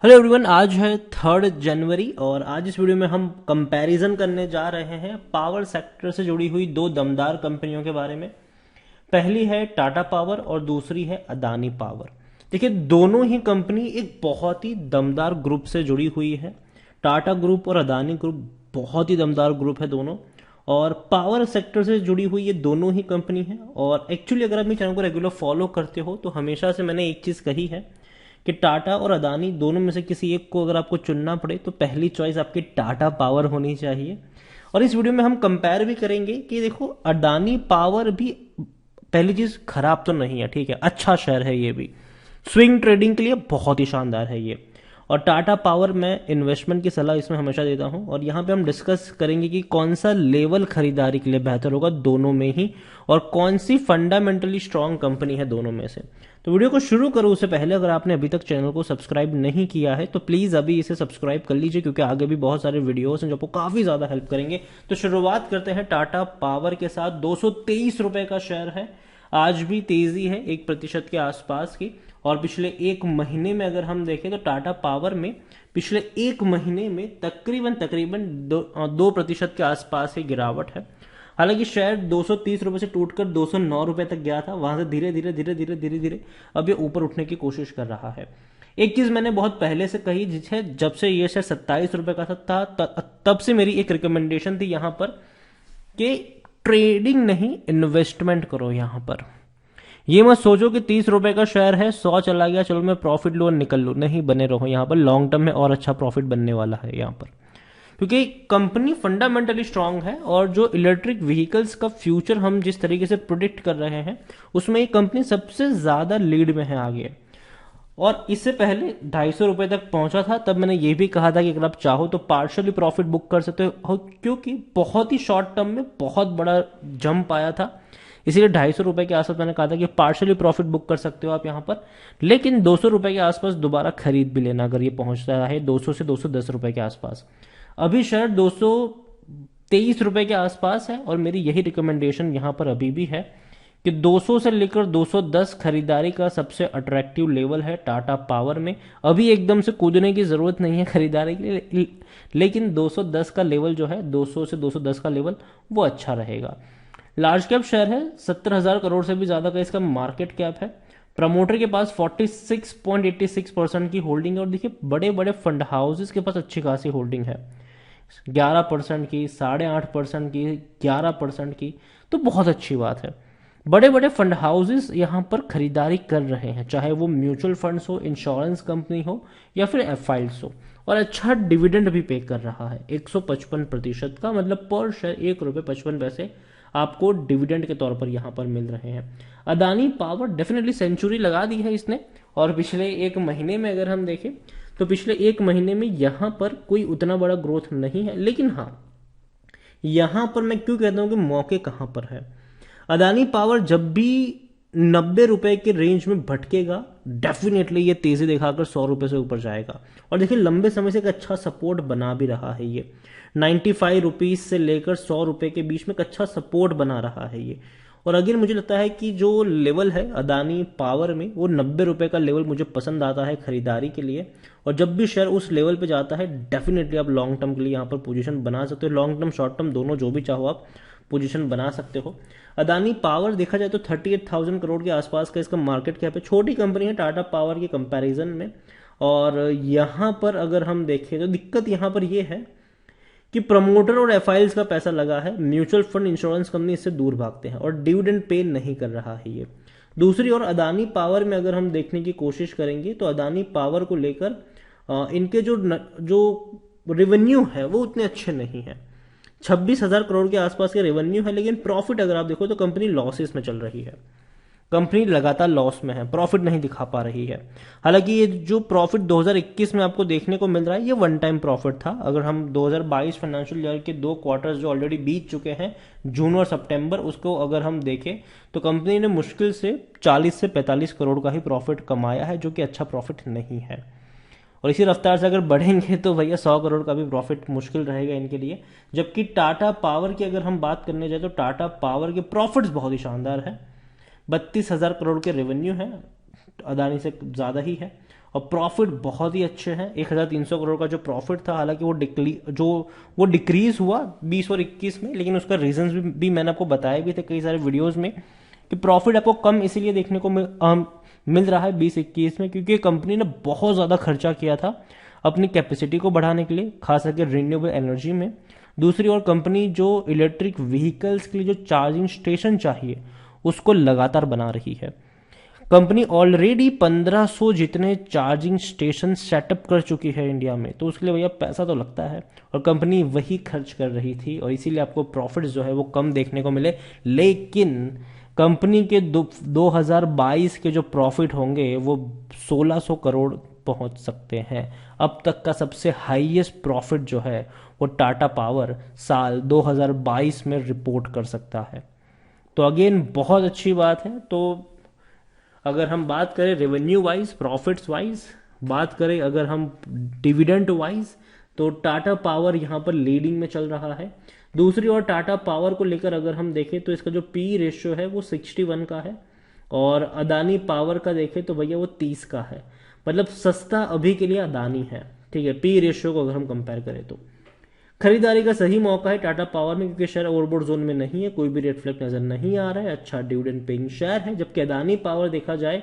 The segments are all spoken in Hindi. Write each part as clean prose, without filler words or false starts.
हेलो एवरीवन, आज है 3 जनवरी और आज इस वीडियो में हम कंपैरिजन करने जा रहे हैं पावर सेक्टर से जुड़ी हुई दो दमदार कंपनियों के बारे में। पहली है टाटा पावर और दूसरी है अदानी पावर। देखिए, दोनों ही कंपनी एक बहुत ही दमदार ग्रुप से जुड़ी हुई है। टाटा ग्रुप और अदानी ग्रुप बहुत ही दमदार ग्रुप है दोनों, और पावर सेक्टर से जुड़ी हुई ये दोनों ही कंपनी है। और एक्चुअली अगर आप मेरे चैनल को रेगुलर फॉलो करते हो तो हमेशा से मैंने एक चीज़ कही है कि टाटा और अदानी दोनों में से किसी एक को अगर आपको चुनना पड़े तो पहली चॉइस आपकी टाटा पावर होनी चाहिए। और इस वीडियो में हम कंपेयर भी करेंगे कि देखो, अडानी पावर भी पहली चीज खराब तो नहीं है, ठीक है, अच्छा शेयर है ये भी, स्विंग ट्रेडिंग के लिए बहुत ही शानदार है ये। और टाटा पावर में इन्वेस्टमेंट की सलाह इसमें हमेशा देता हूं, और यहाँ पे हम डिस्कस करेंगे कि कौन सा लेवल खरीदारी के लिए बेहतर होगा दोनों में ही, और कौन सी फंडामेंटली स्ट्रांग कंपनी है दोनों में से। तो वीडियो को शुरू करूं उससे पहले अगर आपने अभी तक चैनल को सब्सक्राइब नहीं किया है तो प्लीज अभी इसे सब्सक्राइब कर लीजिए, क्योंकि आगे भी बहुत सारे वीडियोस हैं जो आपको काफी ज्यादा हेल्प करेंगे। तो शुरुआत करते हैं टाटा पावर के साथ। 223 रुपए का शेयर है, आज भी तेजी है 1% के आसपास की। और पिछले एक महीने में अगर हम देखें तो टाटा पावर में पिछले एक महीने में तकरीबन तकरीबन 2% के आसपास की गिरावट है। हालांकि शेयर 230 रुपए से टूटकर 209 रुपए तक गया था, वहां से धीरे धीरे धीरे धीरे धीरे धीरे अब ये ऊपर उठने की कोशिश कर रहा है। एक चीज मैंने बहुत पहले से कही, जिसे जब से ये शेयर 27 रुपए का था तब से मेरी एक रिकमेंडेशन थी यहां पर कि ट्रेडिंग नहीं, इन्वेस्टमेंट करो यहां पर। ये मत सोचो कि 30 रुपए का शेयर है, 100 चला गया, चलो मैं प्रॉफिट लो और निकल लूं। नहीं, बने रहो यहां पर, लॉन्ग टर्म में और अच्छा प्रॉफिट बनने वाला है यहां पर, क्योंकि कंपनी फंडामेंटली स्ट्रांग है। और जो इलेक्ट्रिक व्हीकल्स का फ्यूचर हम जिस तरीके से प्रोडिक्ट कर रहे हैं उसमें ये कंपनी सबसे ज्यादा लीड में है आगे। और इससे पहले 250 रुपए तक पहुंचा था, तब मैंने ये भी कहा था कि अगर आप चाहो तो पार्शियली प्रॉफिट बुक कर सकते हो, क्योंकि बहुत ही शॉर्ट टर्म में बहुत बड़ा जंप आया था। इसीलिए 250 रुपए के आसपास मैंने कहा था कि पार्शियली प्रॉफिट बुक कर सकते हो आप यहां पर, लेकिन 200 रुपए के आसपास दोबारा खरीद भी लेना अगर ये पहुंचता है 200 से 210 रुपए के आसपास। अभी शेयर 223 रुपए के आसपास है, और मेरी यही रिकमेंडेशन यहां पर अभी भी है कि 200 से लेकर 210 खरीदारी का सबसे अट्रैक्टिव लेवल है टाटा पावर में। अभी एकदम से कूदने की जरूरत नहीं है खरीदारी के लिए, लेकिन 210 का लेवल जो है, 200 से 210 का लेवल, वो अच्छा रहेगा। लार्ज कैप शेयर है, 70,000 करोड़ से भी ज्यादा का इसका मार्केट कैप है। प्रमोटर के पास 46.86% की होल्डिंग है, और देखिए बड़े बड़े फंड हाउसेस के पास अच्छी खासी होल्डिंग है, 11% की, 8.5% की, 11% की। तो बहुत अच्छी बात है, बड़े बड़े फंड हाउसेस यहां पर खरीदारी कर रहे हैं, चाहे वो म्यूचुअल फंड्स हो, इंश्योरेंस कंपनी हो, या फिर एफआईएल्स हो। और अच्छा डिविडेंड भी पे कर रहा है 155% का, मतलब पर शेयर 1 रुपये 55 पैसे आपको डिविडेंड के तौर पर यहां पर मिल रहे हैं। अदानी पावर डेफिनेटली सेंचुरी लगा दी है इसने, और पिछले एक महीने में अगर हम देखें तो पिछले एक महीने में यहां पर कोई उतना बड़ा ग्रोथ नहीं है। लेकिन हाँ, यहां पर मैं क्यों कहता हूं कि मौके कहां पर है। अदानी पावर जब भी 90 रुपए के रेंज में भटकेगा, डेफिनेटली ये तेजी दिखाकर 100 रुपए से ऊपर जाएगा। और देखिए, लंबे समय से एक अच्छा सपोर्ट बना भी रहा है ये, 95 रुपीज से लेकर 100 रुपए के बीच में एक अच्छा सपोर्ट बना रहा है ये। और अगर मुझे लगता है कि जो लेवल है अदानी पावर में, वो 90 रुपए का लेवल मुझे पसंद आता है खरीदारी के लिए। और जब भी शेयर उस लेवल पे जाता है, डेफिनेटली आप लॉन्ग टर्म के लिए यहाँ पर पोजीशन बना सकते हो, लॉन्ग टर्म शॉर्ट टर्म दोनों, जो भी चाहो आप पोजीशन बना सकते हो। अदानी पावर देखा जाए तो 38,000 करोड़ के आसपास का इसका मार्केट कैप है, छोटी कंपनी है टाटा पावर के कंपैरिजन में। और यहां पर अगर हम देखें तो दिक्कत यहां पर यह है कि प्रमोटर और एफआईएल्स का पैसा लगा है, म्यूचुअल फंड, इंश्योरेंस कंपनी इससे दूर भागते हैं, और डिविडेंड पे नहीं कर रहा है ये। दूसरी ओर अदानी पावर में अगर हम देखने की कोशिश करेंगे तो अदानी पावर को लेकर इनके जो रेवेन्यू है वो उतने अच्छे नहीं है। 26,000 करोड़ के आसपास के रेवेन्यू है, लेकिन प्रॉफिट अगर आप देखो तो कंपनी लॉसेस में चल रही है, कंपनी लगातार लॉस में है, प्रॉफिट नहीं दिखा पा रही है। हालांकि ये जो प्रॉफिट 2021 में आपको देखने को मिल रहा है, ये वन टाइम प्रॉफिट था। अगर हम 2022 फाइनेंशियल ईयर के 2 क्वार्टर्स जो ऑलरेडी बीत चुके हैं, जून और सितंबर, उसको अगर हम देखें तो कंपनी ने मुश्किल से 40 से 45 करोड़ का ही प्रॉफिट कमाया है, जो कि अच्छा प्रॉफिट नहीं है। और इसी रफ्तार से अगर बढ़ेंगे तो भैया 100 करोड़ का भी प्रॉफिट मुश्किल रहेगा इनके लिए। जबकि टाटा पावर की अगर हम बात करने जाए तो टाटा पावर के प्रॉफिट्स बहुत ही शानदार है, 32,000 करोड़ के रेवेन्यू है, अदानी से ज्यादा ही है। और प्रॉफिट बहुत ही अच्छे हैं। 1300 करोड़ का जो प्रॉफिट था, हालांकि वो डिक्रीज हुआ 20 और 21 में, लेकिन उसका रीजंस भी मैंने आपको बताए भी थे कई सारे वीडियोस में कि प्रॉफिट आपको कम इसीलिए देखने को मिल रहा है 20-21 में, क्योंकि कंपनी ने बहुत ज़्यादा खर्चा किया था अपनी कैपेसिटी को बढ़ाने के लिए, खास करके रिन्यूएबल एनर्जी में। दूसरी ओर कंपनी जो इलेक्ट्रिक व्हीकल्स के लिए जो चार्जिंग स्टेशन चाहिए उसको लगातार बना रही है। कंपनी ऑलरेडी 1500 जितने चार्जिंग स्टेशन सेटअप कर चुकी है इंडिया में, तो उसके लिए भैया पैसा तो लगता है, और कंपनी वही खर्च कर रही थी, और इसीलिए आपको प्रॉफिट जो है वो कम देखने को मिले। लेकिन कंपनी के 2022 के जो प्रॉफिट होंगे वो 1600 करोड़ पहुंच सकते हैं। अब तक का सबसे हाईएस्ट प्रॉफिट जो है वो टाटा पावर साल 2022 में रिपोर्ट कर सकता है। तो अगेन बहुत अच्छी बात है। तो अगर हम बात करें रेवेन्यू वाइज, प्रॉफिट्स वाइज, बात करें अगर हम डिविडेंड वाइज, तो टाटा पावर यहाँ पर लीडिंग में चल रहा है। दूसरी ओर टाटा पावर को लेकर अगर हम देखें तो इसका जो पी रेशियो है वो 61 का है, और अदानी पावर का देखें तो भैया वो 30 का है। मतलब सस्ता अभी के लिए अदानी है, ठीक है, पी रेशियो को अगर हम कंपेयर करें तो। खरीदारी का सही मौका है टाटा पावर में, क्योंकि शेयर ओवरबोर्ड जोन में नहीं है, कोई भी रेड फ्लैग नजर नहीं आ रहा है, अच्छा डिविडेंड पेइंग शेयर है। जबकि अदानी पावर देखा जाए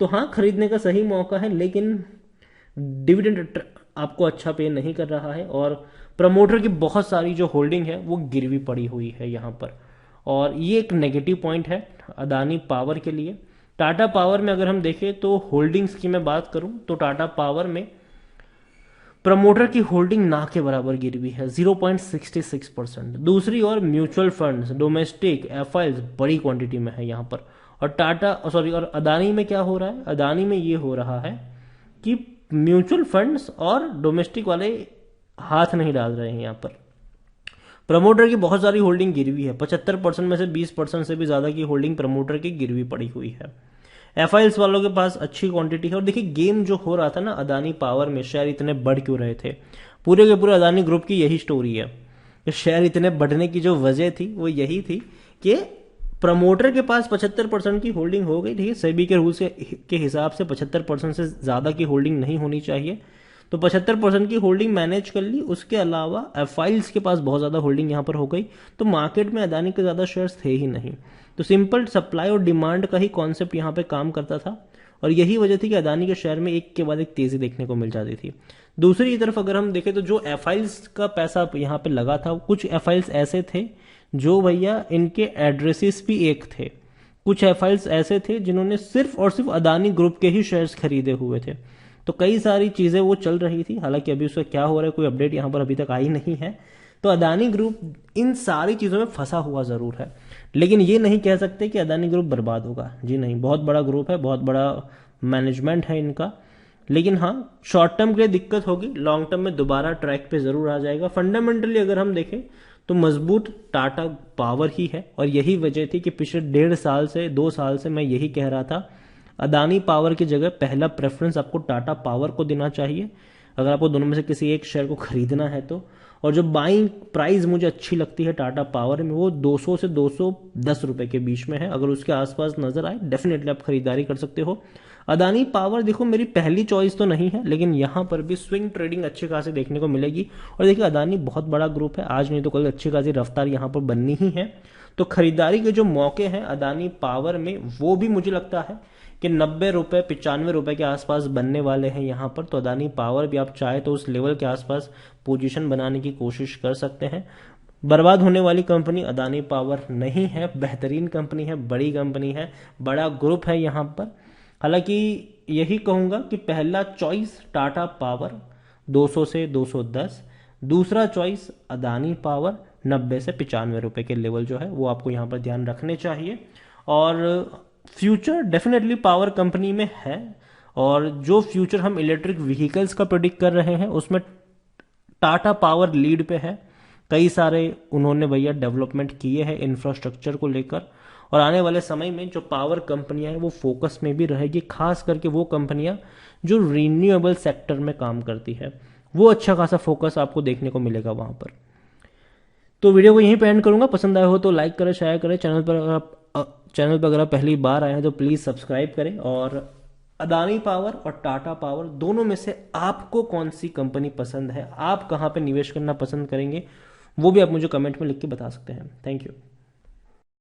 तो हाँ खरीदने का सही मौका है, लेकिन डिविडेंड आपको अच्छा पे नहीं कर रहा है, और प्रमोटर की बहुत सारी जो होल्डिंग है वो गिरवी पड़ी हुई है यहाँ पर, और ये एक नेगेटिव पॉइंट है अदानी पावर के लिए। टाटा पावर में अगर हम देखें तो होल्डिंग्स की मैं बात करूं तो टाटा पावर में प्रमोटर की होल्डिंग ना के बराबर गिरी है 0.66%। दूसरी ओर म्यूचुअल फंड्स, डोमेस्टिक एफआईएल्स बड़ी क्वांटिटी में है यहाँ पर। और अदानी में क्या हो रहा है, अदानी में ये हो रहा है कि म्यूचुअल फंड्स और डोमेस्टिक वाले हाथ नहीं डाल रहे हैं यहाँ पर। प्रमोटर की बहुत सारी होल्डिंग गिरवी है, 75% में से 20% से भी ज्यादा की होल्डिंग प्रमोटर की गिरवी पड़ी हुई है। एफआईएल्स वालों के पास अच्छी क्वांटिटी है। और देखिए गेम जो हो रहा था ना अदानी पावर में, शेयर इतने बढ़ क्यों रहे थे, पूरे के पूरे अदानी ग्रुप की यही स्टोरी है। शेयर इतने बढ़ने की जो वजह थी वो यही थी कि प्रमोटर के पास 75% की होल्डिंग हो गई। ठीक है, सेबी के रूल्स के हिसाब से 75% से ज्यादा की होल्डिंग नहीं होनी चाहिए, तो 75% की होल्डिंग मैनेज कर ली। उसके अलावा एफआईएल्स के पास बहुत ज्यादा होल्डिंग यहां पर हो गई, तो मार्केट में अदानी के ज्यादा शेयर्स थे ही नहीं। तो सिंपल सप्लाई और डिमांड का ही कॉन्सेप्ट यहाँ पे काम करता था, और यही वजह थी कि अदानी के शेयर में एक के बाद एक तेजी देखने को मिल जाती थी। दूसरी तरफ अगर हम देखें तो जो एफआईएल्स का पैसा यहाँ पे लगा था, कुछ एफआईएल्स ऐसे थे जो भैया इनके एड्रेसेस भी एक थे, कुछ एफआईएल्स ऐसे थे जिन्होंने सिर्फ और सिर्फ अदानी ग्रुप के ही शेयर्स खरीदे हुए थे। तो कई सारी चीजें वो चल रही थी, हालांकि अभी उसका क्या हो रहा है कोई अपडेट यहाँ पर अभी तक आई नहीं है। तो अदानी ग्रुप इन सारी चीजों में फंसा हुआ जरूर है, लेकिन ये नहीं कह सकते कि अदानी ग्रुप बर्बाद होगा। जी नहीं, बहुत बड़ा ग्रुप है, बहुत बड़ा मैनेजमेंट है इनका, लेकिन हाँ शॉर्ट टर्म के लिए दिक्कत होगी, लॉन्ग टर्म में दोबारा ट्रैक पे जरूर आ जाएगा। फंडामेंटली अगर हम देखें तो मजबूत टाटा पावर ही है, और यही वजह थी कि पिछले 2 साल से मैं यही कह रहा था अदानी पावर की जगह पहला प्रेफरेंस आपको टाटा पावर को देना चाहिए अगर आपको दोनों में से किसी एक शेयर को खरीदना है तो। और जो बाइंग प्राइस मुझे अच्छी लगती है टाटा पावर में वो 200 से 210 रुपए के बीच में है, अगर उसके आसपास नजर आए डेफिनेटली आप खरीदारी कर सकते हो। अदानी पावर देखो मेरी पहली चॉइस तो नहीं है, लेकिन यहां पर भी स्विंग ट्रेडिंग अच्छी खासी देखने को मिलेगी। और देखिए अदानी बहुत बड़ा ग्रुप है, आज नहीं तो कल अच्छी खासी रफ्तार यहां पर बननी ही है। तो खरीदारी के जो मौके हैं अदानी पावर में वो भी मुझे लगता है कि 90 रुपए 95 रुपए के आसपास बनने वाले हैं यहाँ पर। तो अदानी पावर भी आप चाहे तो उस लेवल के आसपास पोजीशन बनाने की कोशिश कर सकते हैं। बर्बाद होने वाली कंपनी अदानी पावर नहीं है, बेहतरीन कंपनी है, बड़ी कंपनी है, बड़ा ग्रुप है यहाँ पर। हालांकि यही कहूंगा कि पहला चॉइस टाटा पावर 200 से 210, दूसरा चॉइस अदानी पावर 90 से 95 रुपए के लेवल जो है वो आपको यहाँ पर ध्यान रखने चाहिए। और फ्यूचर डेफिनेटली पावर कंपनी में है, और जो फ्यूचर हम इलेक्ट्रिक व्हीकल्स का प्रेडिक्ट कर रहे हैं उसमें टाटा पावर लीड पे है। कई सारे उन्होंने भैया डेवलपमेंट किए हैं इंफ्रास्ट्रक्चर को लेकर, और आने वाले समय में जो पावर कंपनियां हैं वो फोकस में भी रहेगी, खास करके वो कंपनियां जो रिन्यूएबल सेक्टर में काम करती है, वो अच्छा खासा फोकस आपको देखने को मिलेगा वहां पर। तो वीडियो को यहीं पे एंड करूंगा, पसंद आया हो तो लाइक करें, शेयर करें। चैनल पर अगर आप पहली बार आए हैं तो प्लीज़ सब्सक्राइब करें, और अदानी पावर और टाटा पावर दोनों में से आपको कौन सी कंपनी पसंद है, आप कहाँ पे निवेश करना पसंद करेंगे, वो भी आप मुझे कमेंट में लिख के बता सकते हैं। Thank you.